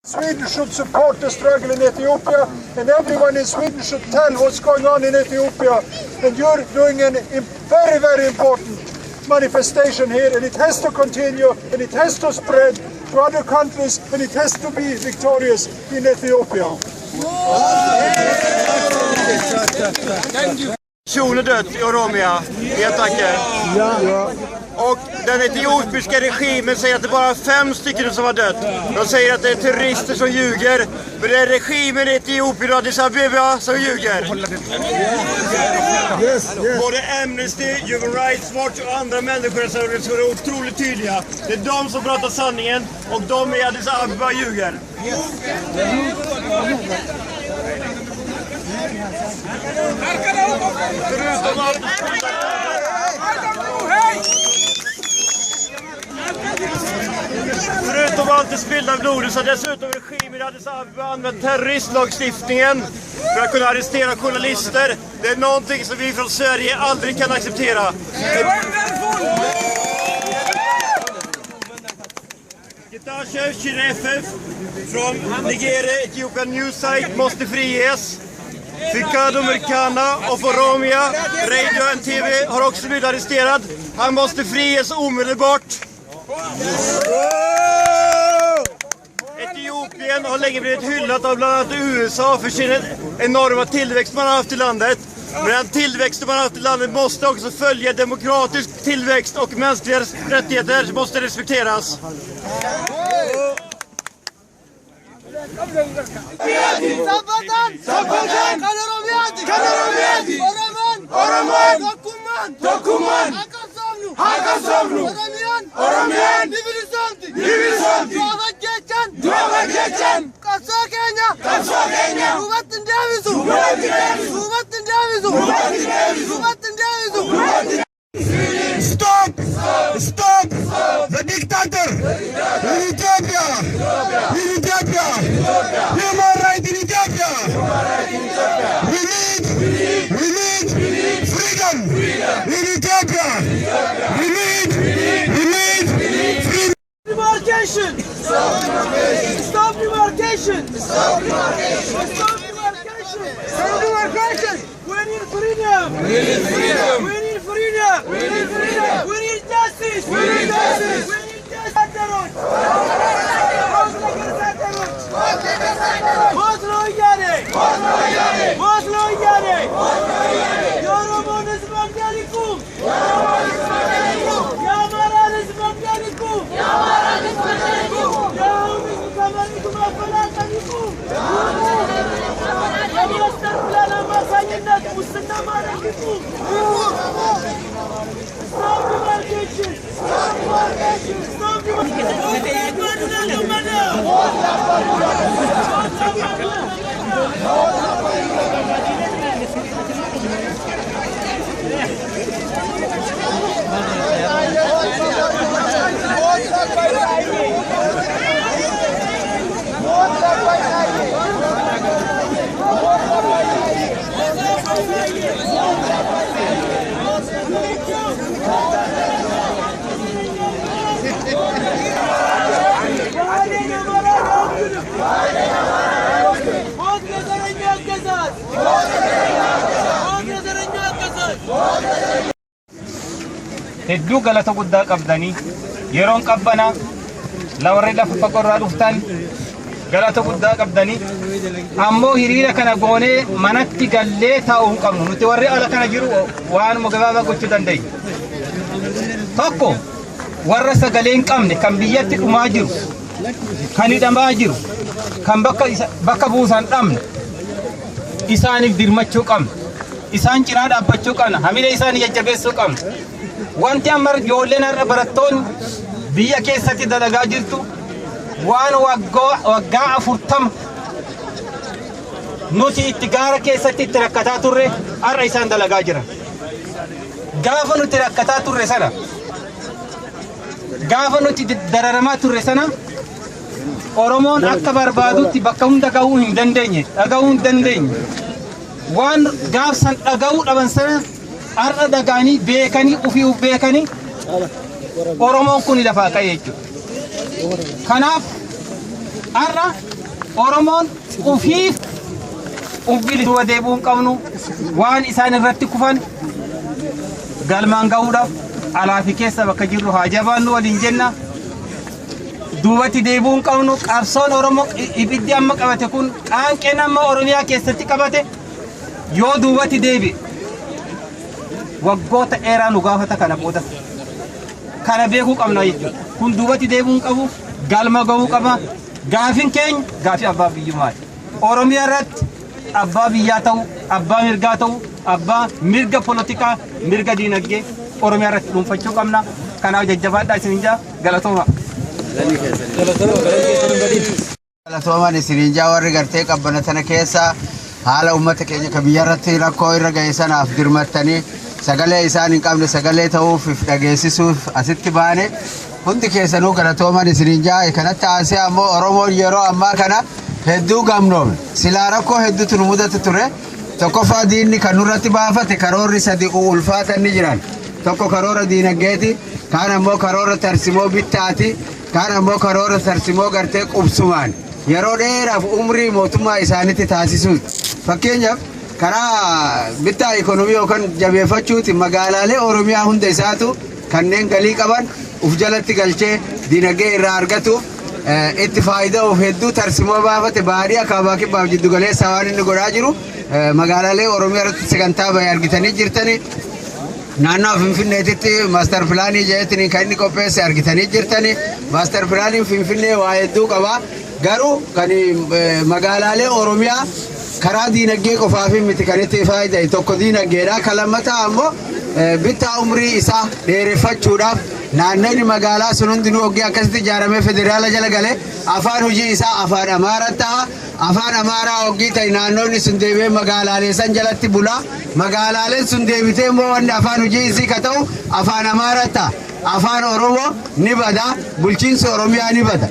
Sweden should support the struggle in Ethiopia, and everyone in Sweden should tell what's going on in Ethiopia. And you're doing a very, very important manifestation here, and it has to continue, and it has to spread to other countries, and it has to be victorious in Ethiopia. Thank you. Personer dött i Oromia, helt enkelt. Och den etiopiska regimen säger att det bara är 5 stycken som har dött. De säger att det är terrorister som ljuger. Men det är regimen i Etiopien och Addis Abeba som ljuger. Både Amnesty, Human Rights Watch och andra människor som är otroligt tydliga. Det är de som pratar sanningen och de i Addis Abeba ljuger. Förutom allt det spillda blodet så har dessutom regimen i Addis Abeba använt terroristlagstiftningen för att kunna arrestera journalister. Det är någonting som vi från Sverige aldrig kan acceptera. Getachew Shirefev från Nigeria Ethiopian News Site måste friges. Fikado Merkana och Oromia Radio and TV har också blivit arresterad. Han måste friges omedelbart. Etiopien har länge blivit hyllat av bland annat USA för sin enorma tillväxt man har haft i landet. Men den tillväxten man har haft i landet måste också följa demokratisk tillväxt och mänskliga rättigheter måste respekteras. Stop! Stop! The dictator! In Ethiopia! In Ethiopia! Human rights in Ethiopia! We need freedom! In Ethiopia! We need freedom! Demarcation! Stop demarcation! Stop demarcation! Stop demarcation! Stop demarcation! We need freedom! We need freedom! We need freedom! We need freedom! We need justice! We need justice! We need justice! Oslo Yare! Oslo Yare! Oslo Yare! Yoromon is Magdalikum! Yoromon is Magdalikum! Yamaran is Magdalikum! Yamaran is Magdalikum! Yahum is Magdalikum! Afalatanikum! Yamostar Plana Masayinat Musana Marakikum! Stop demarcation! Stop demarcation! Stop hedduu galata guddaa qabdanii yeroon qabbana la warri lafa fagorraa dhuftan galata guddaa qabdanii ammoo hiriira kana goonee manatti gallee taa'uu hin qabnu nuti warri ala kana jiru waan gabaabaa gochuu dandeenya. Tokko warra sagalee hin qabne kan biyyatti dhumaa jiru kan hidhamaa jiru kan bakka buusan dhabne isaaniif dirmachuu qabna. Isaan cinaa dhaabbachuu qabna. Hamila isaanii jajjabeessuu qabna. Wanti amma ijoolleen har'a barattoonni biyya keessatti dalagaa jirtu waan waggaa 40 nuti itti gaara keessatti itti rakkataa turre har'a isaan dalagaa jiran. Gaafa nuti rakkataa turre sana gaafa nuti dararamaa turre sana Oromoon akka barbaadutti bakka hunda gahuu hin dandeenye. Waan gaafsan dhaga'uu dhaban sana arra dagaanii beekanii ofii beekanii Oromoon kun lafaa ka'ee jechuudha. Kanaaf arra Oromoon ufiif ubbili du'a deebuun qabnu waan isaan irratti kufan galmaan ga'uudhaaf alaafi keessa bakka jirru haa jabaannu waliin jenna. Duubatti deebuun qabnu qabsoon Oromoo ibiddi amma qabate kun qaanqeen amma Oromiyaa keessatti qabate yoo duubatti deebi waggoota dheeraa nu gaafata kana booda kana beekuu qabna jechuudha. Kun duubatti deebuun qabu galma ga'uu qaba. Gaafin keenya gaafii abbaa biyyummaati. Oromiyaa irratti abbaa biyyaa ta'u, abbaa mirgaa ta'u, abbaa mirga polotikaa, mirga diinagdee Oromiyaa irratti dhuunfachuu qabna. Kanaaf jajjabaadhaa isin jaa galatooma. Galatoomaan isiniin jaa warri gartee qabbana tana keessa haala uummata keenya ka biyya irratti rakkoo irra ga'e sanaaf dirmattanii sagalee isaan hin qabne sagalee ta'uuf dhageessisuuf asitti baane hundi keessanuu galatoomaan isiniin jaa. Kanatti aansee ammoo Oromoon yeroo ammaa kana hedduu gamnoome silaa rakkoo hedduutu nu mudatu ture. Tokkoffaa diinni kan nurratti baafate karoorri sadi ulfaatan ni jiran. Tokko karoora diinagdeeti, kaan ammoo karoora tarsimoo bittaati, kaan ammoo karoora tarsimoo gartee qubsumaan yeroo dheeraaf umrii mootummaa isaanitti taasisuuti. Fakkeenyaaf karaa bittaa ikonomii yookaan jabeeffachuuti magaalaalee Oromiyaa hunda isaatu kanneen galii qaban uf jalatti galchee diinagdee irraa argatuuf itti faayidaa of hedduu tarsimoo baafate baadiyyaa kaabaa kibbaaf jiddu galeessa waan inni godhaa jiru magaalaalee Oromiyaa irratti sagantaa bahee argitanii jirtanii. Naannoo Finfinneetitti maaster pilaanii jedhanii kan inni qopheesse argitanii jirtanii. Maaster pilaaniin Finfinnee waa hedduu qaba. Garuu kan magaalaalee Oromiyaa karaa diinagdee qofaaf miti kan itti faayidaa tokko diinagdeedha. Kan lammataa ammoo bittaa umrii isaa dheereffachuudhaaf naannoonni magaalaa sun hundinuu oggii akkasitti ijaaramee federaala jala galee afaan hojii isaa afaan Amaaraa ta'a. Afaan Amaaraa oggii ta'e naannoonni sun deebi'ee magaalaalee san jalatti bulaa. Magaalaaleen sun deebitee immoo wanni afaan hojii isii ka ta'u afaan Amaaraa ta'a. Afaan Oromoo ni bada, bulchiinsi Oromiyaa ni bada.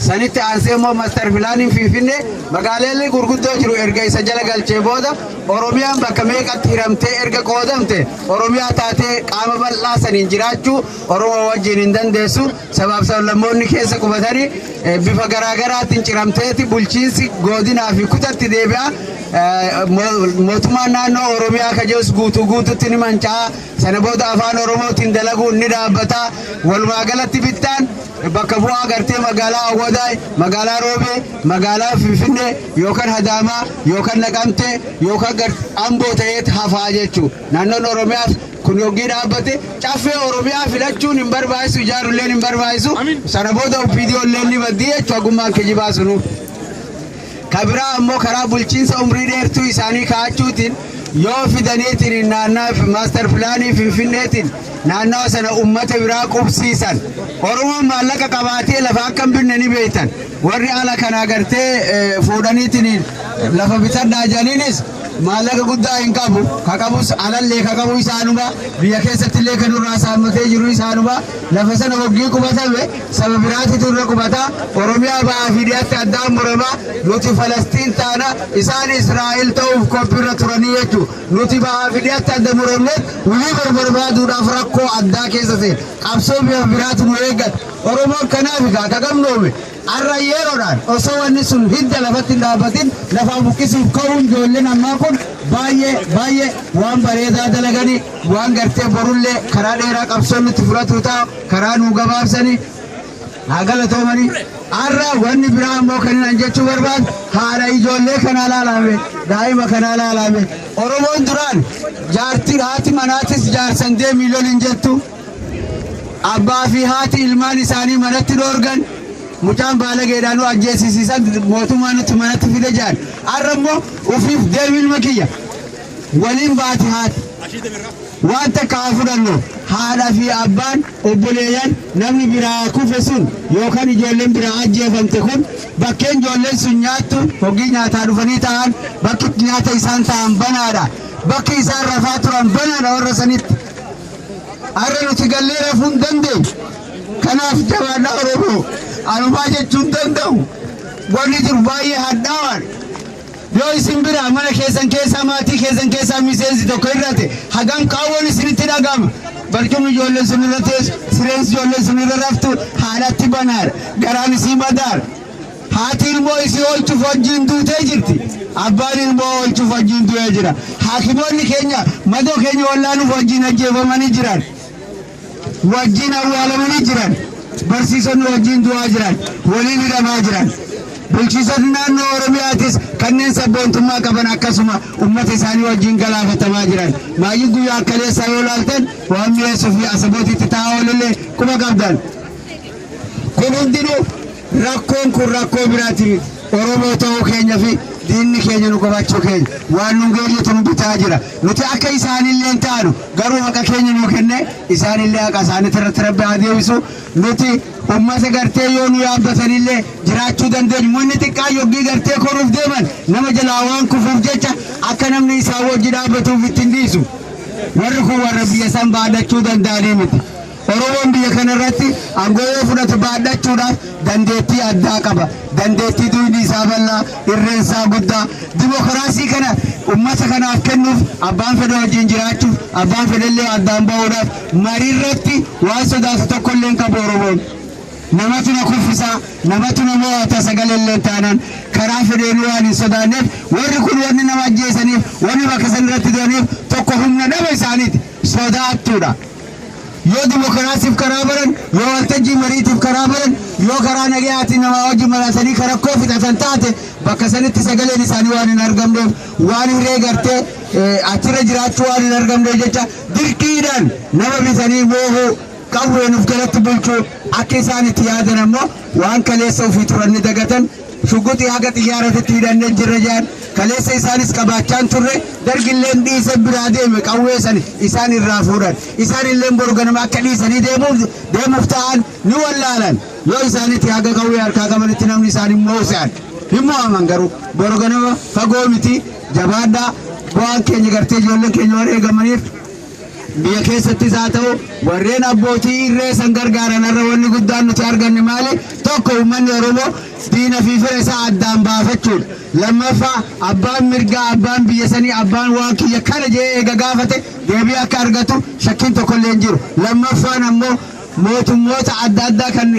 Sanitti aansee immoo maaster pilaaniin Finfinnee magaalaalee gurguddoo jiru erga isa jala galchee booda Oromiyaan bakka meeqatti hiramtee erga qoodamte Oromiyaa taatee qaama bal'aa saniin jiraachuu Oromoo wajjin hin dandeessu. Sabaaf sablammoonni keessa qubatanii bifa garaagaraatiin ciramteeti bulchiinsi godinaa fi kutatti deebi'a. Mootummaan naannoo Oromiyaa kajees guutuutti ni mancaa. Sana booda afaan Oromootiin dalaguun ni dhaabbata. Walumaa galatti bittaan bakka bu'aa gartee magaalaa Awwadaay, magaalaa Roobee, magaalaa Finfinnee yookaan Hadaamaa yookaan Naqamtee yookaan Amboo ta'ee hafaa jechuudha. Naannoon Oromiyaaf kun yoggii dhaabbate caffee Oromiyaa filachuun hin barbaachisu, ijaarulleen hin barbaachisu. Sana booda OPDOlleen ni baddii jechuudha hagummaan kijibaa sunu. Kabiraa ammoo karaa bulchiinsa umrii dheertuu isaanii kaa'achuutiin yoo fidaniitiin naannoo maaster pilaanii Finfinneetiin naannoo sana ummata biraa qubsiisan. Oromoon maallaqa qabaatee lafa akka hin binne ni beektan. Warri ala kana agartee fuudhaniitiin lafa bitadhaa jedhaniinis maallaqa guddaa hin qabu. Ka qabus alallee ka qabu isaanuma biyya keessattillee kan irraa saammatee jiru isaanuma lafa sana hoggii qubatame saba biraatitu irra qubata. Oromiyaa ba'aa fi dhiyaatti addaan murama. Nuti Falastiin taana isaan Israa'el ta'uuf qophiirra turanii jechuudha. Nuti ba'aa fi dhiyaatti adda muramneet walii barbaaduudhaaf rakkoo addaa keessa seena. Qabsoo biyya biraatu nu eeggata. Oromoon kanaaf ka gamnoome arra yeroodhaan osoo wanni sun hidda lafatti hin dhaabbatin lafaa buqqisuuf ka'uun ijoolleen ammaa kun baay'ee waan bareedaa dalaganii waan gartee borullee karaa dheeraa qabsoon nutti fudhatu ta'a karaa nu gabaabsanii haa galatoomanii. Arra wanni biraa ammoo kan hin jechuu barbaadu haadha ijoollee kanaa laalame daa'ima kanaa laalame. Oromoon duraan jaartii haati manaatis jaarsan miiliyoon hin jettu. Abbaa fi haati ilmaan isaanii manatti dhoorgan mucaan baalageedhaan nu ajjeesisiisan mootummaan nutti manatti fide jaan. Arra immoo ufiif deemi ilma kiyya waliin baati haati waan takka haa fudhannu haadha fi abbaan obboleeyyan namni biraa kufe sun yookaan ijoolleen biraa ajjeefamte kun bakkeen ijoolleen sun nyaattu hoggii nyaataa dhufanii ta'an bakki nyaata isaan ta'an banaadha. Bakki isaan rafaa turan banaadha warra sanitti. Arra nuti gallee rafuu hin dandeenyu. Kanaaf jabaadhaa Oromoo anumaa jechuun danda'u wanni jiru baay'ee hadhaawaan. Yoo isin biraa mana keessan keessaa maatii keessan keessaa miseensi tokko irratti hagam qaawwan isinitti dhagama. Barcumni ijoolleen sun irra teessu, sireensi ijoolleen sun irra raftu haadhatti banaadha. Garaan isii madaadha. Haati ilmoo isii oolchuuf wajjin duutee jirti. Abbaan ilmoo oolchuuf wajjin du'ee jira. Haakimoonni keenya madoo keenya wallaanuuf wajjin ajjeefamanii jiran. Wajjin awwaalamanii jiran. Barsiisonni wajjin du'aa jiran. Waliin hidhamaa jiran. Bulchiisonni naannoo Oromiyaatis kanneen sabboontummaa qaban akkasuma uummata isaanii wajjin galaafatamaa jiran. Maayyii guyyaa kaleessaa yoo ilaaltan waan mi'eessuu fi asabootitti taa'aa oolillee quba qabdan. Kun hundinuu rakkoon kun rakkoo biraati. Oromoo ta'uu keenya fi diinni keenya nu qabachuu keenya waan nu geeyyitu nu bitaa jira. Nuti akka isaanillee taanu garuu haqa keenya nu kenne isaanillee haqa isaaniitti irratti rabbi haa deebisu. Nuti ummata gartee yoo nu yaabbatanillee jiraachuu dandeenyu. Manni xiqqaa yoggii gartee koruuf deeman nama jalaa waan kufuuf jecha akka namni isaa wajji dhaabbatuuf ittiin dhiisu. Warri kun warra biyya san baadhachuu danda'anii miti. Oromoon biyya kanarratti aangoo yoo fudhatu baadhachuudhaaf dandeettii addaa qaba. Dandeettii duudii isaa bal'aa, irreen isaa guddaa. Dimokiraasii kana ummata kanaaf kennuuf abbaan fedhe wajjin jiraachuuf abbaan fedhellee addaan ba'uudhaaf mariirratti waan sodaatu tokkollee hin qabu Oromoon. Namatu na kuffisaa, namatu na mo'ata sagalee taanaan karaa fedheenuu waan hin sodaanneef warri kun wanni nama ajjeesaniif wanni bakka sanirratti dooniif tokko humna nama isaaniiti sodaattuudha. Yoo dimokiraasiif karaa baran, yoo waltajjii mariitiif karaa baran, yoo karaa nagayaatiin namaa wajjin maraasanii karaa koo fixatan taate bakka sanitti sagaleen isaanii waan hin argamneef waan hiree gartee achirra jiraachuu waan hin argamneef jecha dirqiidhaan nama bitanii moohuu qawween of jalatti bulchuu akka isaan itti yaadan ammoo waan kaleessa ofii turan ni dagatan. Shuguxii haga xiyyaaratitti hidhannee jirra jedhan kaleessa isaanis qabaachaan turre dargilleen dhiise biraa deeme qawwee san isaan irraa fuudhan. Isaanillee borganama akka dhiisanii deemuuf ta'an ni wallaalan. Yoo isaanitti haga qawwee harkaa qabanitti namni isaan immoo se'an. Himmoo aman garuu borganama fagoo miti jabaadhaa bu'aan keenya gartee ijoolleen keenya waan eegamaniif biyya keessattis haa ta'u warreen abbootii irree san gargaaran irra wanni guddaan nuti arganne maali? Tokko uummanni Oromoo diina fi fira isaa addaan baafachuudha. Lammaffaa abbaan mirgaa abbaan biyya sanii abbaan waan kiyya kana jee eega gaafate deebii akka argatu shakkiin tokkollee hin jiru. Lammaffaan ammoo mootummoota adda addaa kan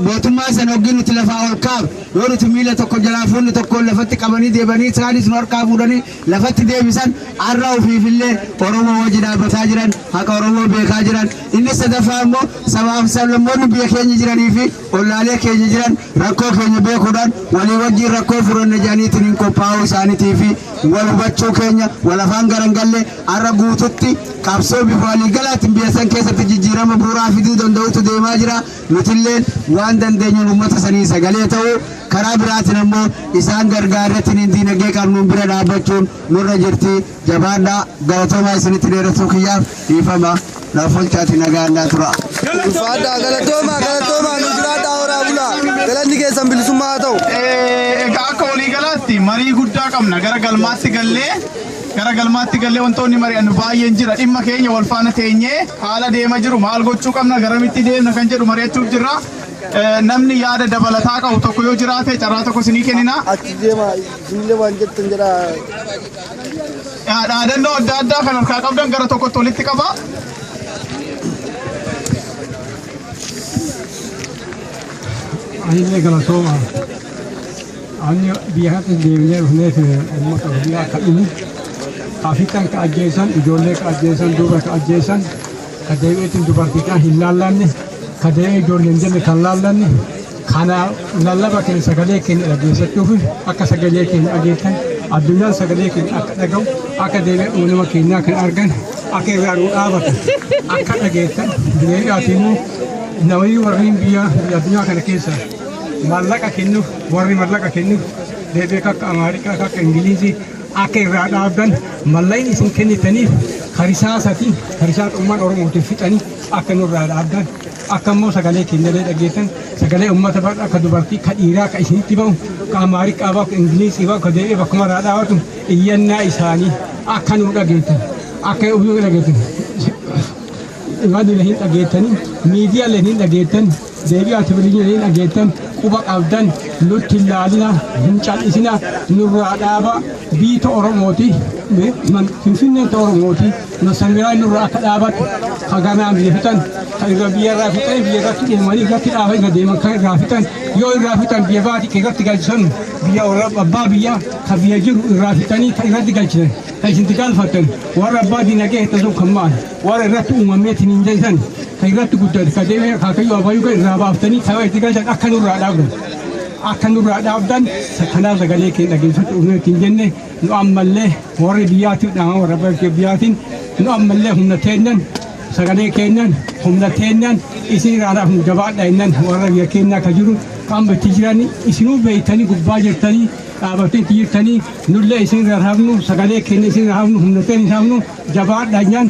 mootummaa sana hoggin nuti lafaa ol kaabu yoo nuti miila tokko jalaa fuunni tokko lafatti qabanii deebanii isaanis nu harkaa fuudhanii lafatti deebisan har'a ofiifillee Oromoo wajji dhaabbataa jiran haqa Oromoo beekaa jiran. Inni sadaffaa immoo sabaaf sablammoonni biyya keenya jiranii fi ollaalee keenya jiran rakkoo keenya beekuudhaan walii wajjiin rakkoo furanne jedhaniitiin hin qophaa'uu isaaniitii fi wal hubachuu keenya wal afaan garangallee har'a guututti qabsoo bifa waliigalaatiin biyya san keessatti jijjiirama bu'uuraa fiduu danda'utu deemaa jira. Nutilleen waan dandeenyuun uummata sanii sagalee ta'uu karaa biraatiin ammoo isaan gargaareetiin diinagdee qabnuun bira dhaabbachuun nurra jirti. Jabaadhaa galatoomaa isinitti dheeressuu kiyyaaf dhiifama laafolchaati nagaannaa tura. Ulfaadhaa galatoomaa nu jiraadhaa horaa bulaa galanni keessan bilisummaa haa ta'u. Egaa akka waliigalaatti marii guddaa qabna gara galmaatti gallee wantoonni mari'annu baay'een jira. Dhimma keenya wal faana teenyee haala deema jiru maal gochuu qabna garamitti deemna kan jedhu mari'achuuf jirra. Namni yaada dabalataa qabu tokko yoo jiraate carraa tokko isinii kennina. Achi deema isinillee waan jettan jedha. Dhaadannoo adda addaa kan harkaa qabdan gara tokkotti walitti qaba. Ayilee galatooma. Ani biyyaatti deemnee dhufneef uummata biyyaa akka dhumu Afrikaan ka ajjeesan ijoollee ka ajjeesan dubara ka ajjeesan ka deebi'eetiin dubartii kan hin laallanne ka deebi'ee ijoolleen jenne kan laallanne kana lallaba keenya sagalee keenya dhageessachuuf akka sagalee keenya dhageessan addunyaan sagalee keenya akka dhaga'u akka deebi'ee uumama keenyaa kan argan akka irraa nu dhaabatan akka dhageessan bineeldaatiin namni warri biyya addunyaa kana keessa mallaqa kennuuf warri mallaqa kennuuf deebi'ee akka Amaarikaa akka Ingilizii akka irraa dhaabdan mallayni isin kennitaniif karisaasati karisaa ummaan Oromootiif fixanii akka nurraa dhaabdan akka immoo sagalee keenyallee dhageessan sagalee uummata bal'aa akka dubartii ka dhiiraa ka isinitti ba'u ka Amaarikaa ba'u ka Ingilizii ba'u ka deebi'ee bakkuma irraa dhaabatu iyyannaa isaanii akka nu dhageessan akka ofii dhageessan raadiyoolee hin dhageessanii miidiyaalee hin dhageessan deebi'aa televezyiinii hin dhageessan quba qabdan nutti ilaalina hin cal'isina nurraa dhaaba biita Oromooti Finfinneen Oromooti masamiraa nurraa akka dhaabatu haganaan biyya fixan kan irra biyyarraa fixee biyyarratti deemanii irratti dhaaba irra deeman kan irraa fixan yoo irraa fixan biyya baati irratti galchisan biyya abbaa biyyaa kan biyya jiru irraa fixanii kan irratti galchisan kan isin galfatan warra abbaa dinagee hedduu kan maal warra irratti uumameetiin hin jaysan kan irratti guddate kan deemee kaakayyuu abaayuu kan irraa baaftanii kan itti galchan akka nurraa dhaabdan akka nurraa dhaabdan kanaaf sagalee keenya dhageessatti uumneetti hin jenne nu ammallee warri biyyaatiin dhaama warra biyyaatiin nu ammallee humna teennan sagalee keenyan humna teenyan isin irraa nu jabaadha innan warra biyya keenyaa ka jiru kan bitti jiran isinuu beeytanii gubbaa jirtanii dhaabattee jirtanii nullee isin irraa hafnu sagalee keenya isin irraa hafnu humna teen hafnu jabaadha nyaan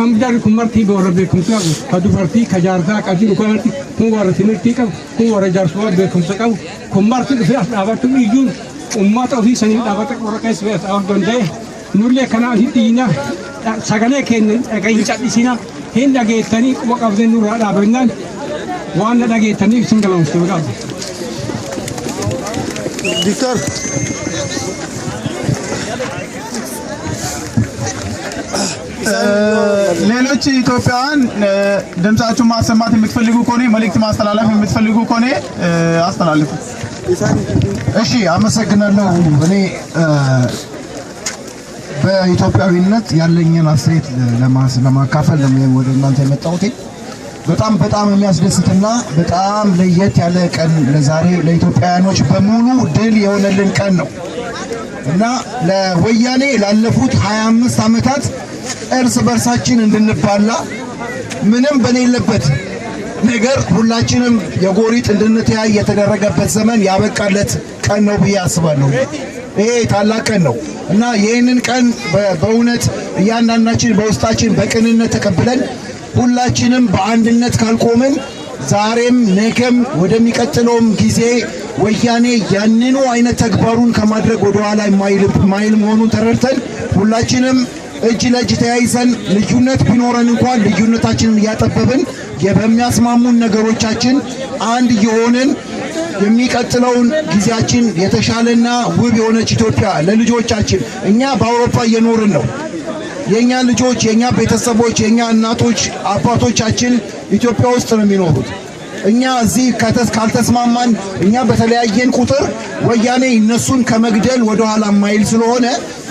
amjarri kun martii warra beekumsa ka dubartii ka jaarsaa ka jiru kun warra timirtii qabu kun warra jaarsummaa beekumsa qabu kun martii dhufee as dhaabattu iyyuun ummata ofii sanii dhaabata warra keessa as dhaabatu danda'e nullee kanaaf dhiina sagalee keenya dhagahin cal'isina hin dhageettanii quba qabdee nurraa dhaabannaan waan na dhageettaniif isin galaansituu qabdu. ዲክተር ሌሎች ኢትዮጵያውያን ድምጻችሁን ማሰማት የምትፈልጉ ከሆነ መልእክት ማስተላለፍ የምትፈልጉ ከሆነ አስተላልፉ። እሺ አመሰግናለሁ። እኔ በኢትዮጵያዊነት ያለኝን አስተያየት ለማካፈል ወደ እናንተ የመጣሁት በጣም የሚያስደስትና በጣም ለየት ያለ ቀን ለዛሬ ለኢትዮጵያውያኖች በሙሉ ድል የሆነልን ቀን ነው እና ለወያኔ ላለፉት 25 ዓመታት እርስ በርሳችን እንድንባላ ምንም በሌለበት ነገር ሁላችንም የጎሪጥ እንድንተያይ የተደረገበት ዘመን ያበቃለት ቀን ነው ብዬ አስባለሁ። ይሄ ታላቅ ቀን ነው እና ይህንን ቀን በእውነት እያንዳንዳችን በውስጣችን በቅንነት ተቀብለን ሁላችንም በአንድነት ካልቆምን ዛሬም ነገም ወደሚቀጥለውም ጊዜ ወያኔ ያንኑ አይነት ተግባሩን ከማድረግ ወደ ኋላ የማይል መሆኑን ተረድተን ሁላችንም እጅ ለእጅ ተያይዘን ልዩነት ቢኖረን እንኳን ልዩነታችንን እያጠበብን በሚያስማሙን ነገሮቻችን አንድ የሆንን የሚቀጥለውን ጊዜያችን የተሻለና ውብ የሆነች ኢትዮጵያ ለልጆቻችን እኛ በአውሮፓ እየኖርን ነው። የኛ ልጆች የኛ ቤተሰቦች የኛ እናቶች አባቶቻችን ኢትዮጵያ ውስጥ ነው የሚኖሩት። እኛ እዚህ ካልተስማማን እኛ በተለያየን ቁጥር ወያኔ እነሱን ከመግደል ወደ ኋላ ማይል ስለሆነ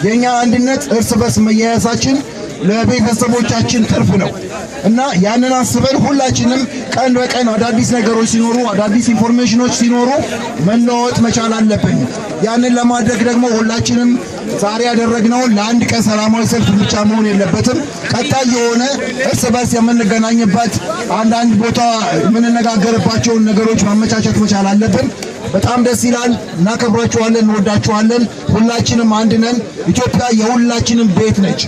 የኛ አንድነት እርስ በርስ መያያዛችን ለቤተሰቦቻችን ትርፍ ነው እና ያንን አስበን ሁላችንም ቀን በቀን አዳዲስ ነገሮች ሲኖሩ አዳዲስ ኢንፎርሜሽኖች ሲኖሩ መለወጥ መቻል አለብን። ያንን ለማድረግ ደግሞ ሁላችንም ዛሬ ያደረግነው ለአንድ ቀን ሰላማዊ ሰልፍ ብቻ መሆን የለበትም። ቀጣይ የሆነ እርስ በርስ የምንገናኝበት አንዳንድ ቦታ የምንነጋገርባቸውን ነገሮች ማመቻቸት መቻል አለብን። በጣም ደስ ይላል። እናከብራችኋለን፣ እንወዳችኋለን። ሁላችንም አንድ ነን። ኢትዮጵያ የሁላችንም ቤት ነች።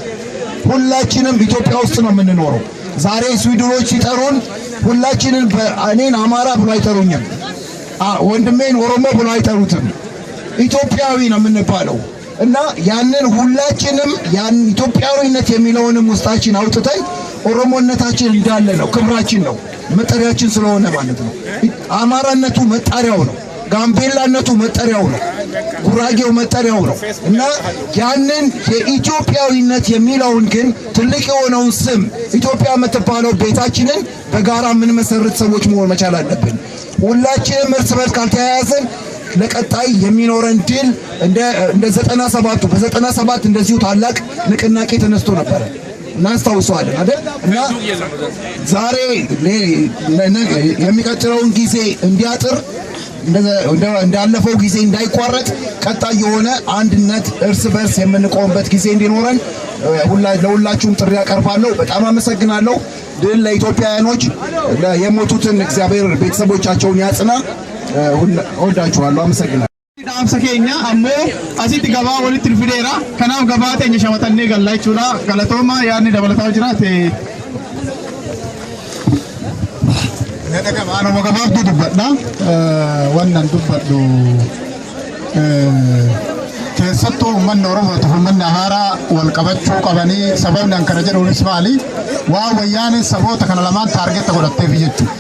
ሁላችንም ኢትዮጵያ ውስጥ ነው የምንኖረው። ዛሬ ስዊድኖች ሲጠሩን ሁላችንን እኔን አማራ ብሎ አይጠሩኝም፣ ወንድሜን ኦሮሞ ብሎ አይጠሩትም። ኢትዮጵያዊ ነው የምንባለው እና ያንን ሁላችንም ያን ኢትዮጵያዊነት የሚለውንም ውስጣችን አውጥተን ኦሮሞነታችን እንዳለ ነው፣ ክብራችን ነው፣ መጠሪያችን ስለሆነ ማለት ነው። አማራነቱ መጠሪያው ነው፣ ጋምቤላነቱ መጠሪያው ነው፣ ጉራጌው መጠሪያው ነው እና ያንን የኢትዮጵያዊነት የሚለውን ግን ትልቅ የሆነውን ስም ኢትዮጵያ የምትባለው ቤታችንን በጋራ የምንመሰርት ሰዎች መሆን መቻል አለብን። ሁላችንም እርስ በርስ ካልተያያዘን ለቀጣይ የሚኖረን ድል እንደ 97ቱ በ97 እንደዚሁ ታላቅ ንቅናቄ ተነስቶ ነበር እናስታውሰዋለን አይደል? እና ዛሬ የሚቀጥለውን ጊዜ እንዲያጥር እንዳለፈው ጊዜ እንዳይቋረጥ ቀጣይ የሆነ አንድነት እርስ በርስ የምንቆምበት ጊዜ እንዲኖረን ለሁላችሁም ጥሪ አቀርባለሁ። በጣም አመሰግናለሁ። ድል ለኢትዮጵያውያኖች፣ የሞቱትን እግዚአብሔር ቤተሰቦቻቸውን ያጽና። ወዳችኋለሁ። አመሰግናለሁ። dhaamsa keenya ammoo asitti gabaa walitti fideera. Kanaaf gabaa teenya shamatannee galla jechuudha. Galatooma yaadni dabalataa jiraate. Anuma gabaabduu dubbadha. Wannan dubbadhu keessattuu uummanni Oromoo fi uummanni Amaaraa wal qabachuu qabanii sababni an kana jedhuunis maali? Waa wayyaanee saboota kana lamaan taargetta godhatteef jechuudha.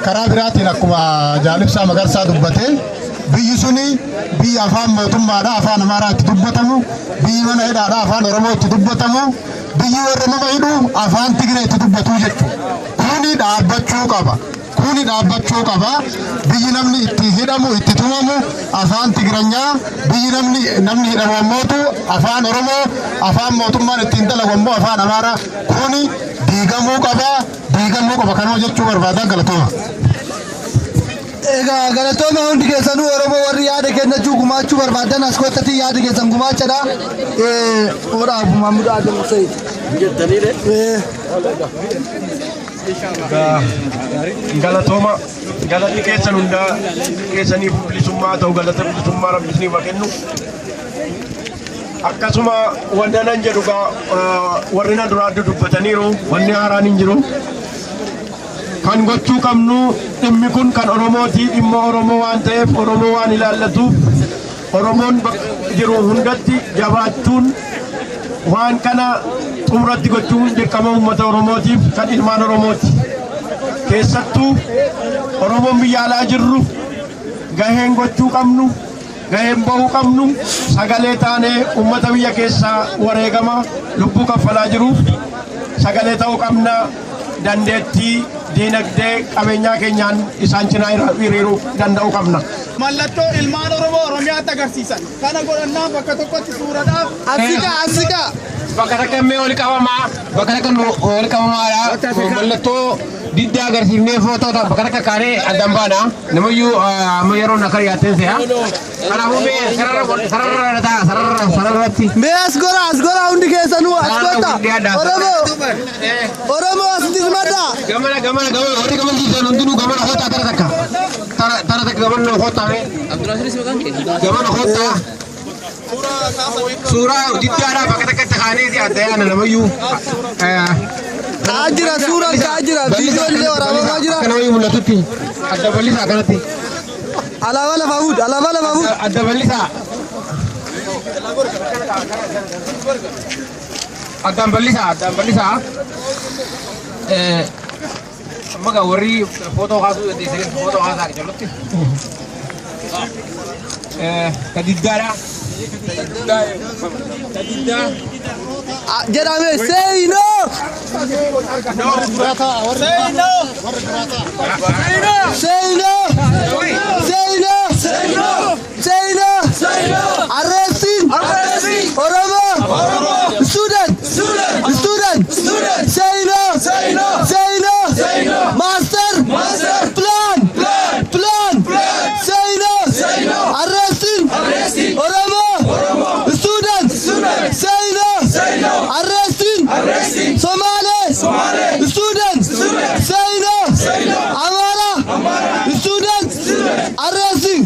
karaa biraatiin akkuma jaalibsaa magarsaa dubbatee biyyi suni biyya afaan mootummaadha afaan amaaraa itti dubbatamu biyyi mana hidhaadha afaan oromoo itti dubbatamu biyyi warra nama hidhu afaan tigiree itti dubbatu jechuudha. Kuni dhaabbachuu qaba. Kuni dhaabbachuu qaba. Biyyi namni itti hidhamu itti tumamu afaan tigiranyaa biyyi namni hidhamu ammoo afaan oromoo afaan mootummaan ittiin dalagu ammoo afaan amaaraa kuni diigamuu qaba. Diigamuu qaba kanoo jechuu barbaadan galatooma. Egaa galatooma hundi keessanuu Oromoo warri yaada kennachuu gumaachuu barbaadan as koottatti yaada keessan gumaachadha. Oodhaaf Maamud Adam Said. Galatooma galatni keessan hundaa keessaniif bilisummaa ta'u galata bilisummaa rabbisni kennu. Akkasuma wanna nan jedhu warri na duraa dubbataniiru wanni haaraan hin jiru. Kan gochuu qabnu dhimmi kun kan Oromooti dhimma Oromoo waan ta'eef Oromoo waan ilaallatuuf Oromoon jiru hundatti jabaachuun waan kana xumuratti gochuun dirqama uummata Oromootiif kan ilmaan Oromooti. Keessattuu Oromoon biyya alaa jirru gaheen gochuu qabnu gaheen bahuu qabnu sagalee taanee uummata biyya keessaa wareegama lubbuu kaffalaa jiruuf sagalee ta'uu qabna. Dandeettii diinagdee qabeenyaa keenyaan isaan cinaa hiriiruu danda'uu qabna. Mallattoo ilmaan Oromoo Oromiyaatti agarsiisan. Kana godhannaa bakka tokkotti suuradhaaf. Asika. Bakka takka mee wal qabamaa. Bakka takka wal qabamaadha. Mallattoo didda agarsiifnee footoo bakka takka kaanee addaan baana. Namayyuu amma yeroo na kariyaatteen se'a. Kanaafuu mee sararratti. Mee as gora hundi keessanuu as goota. Oromoo as dirmada. Gamana warri gamana jiran hundinuu gamana hootaa tara takka gamana hootaa gamana hootaa suuraa diddaadhaa bakka takkatti kaanee si adda yaana namayyuu Kaajira suuraan kaajira viidiyoon waraabamaa jira. Akka namayyuu mul'atutti adda bal'isaa kanatti alaabaa lafaa fuudh adda bal'isaa addaan bal'isaa Maga warri foto kasu di sini foto kasak jalurti. Kadidara. Jedhame say no. Say no. Arresting. Oromo. Student. Say no. Master. Plan. Say no. Arresting. Oromo. Student. Say no. Arresting. Somali. Student. Say no. Amara. Student. Arresting.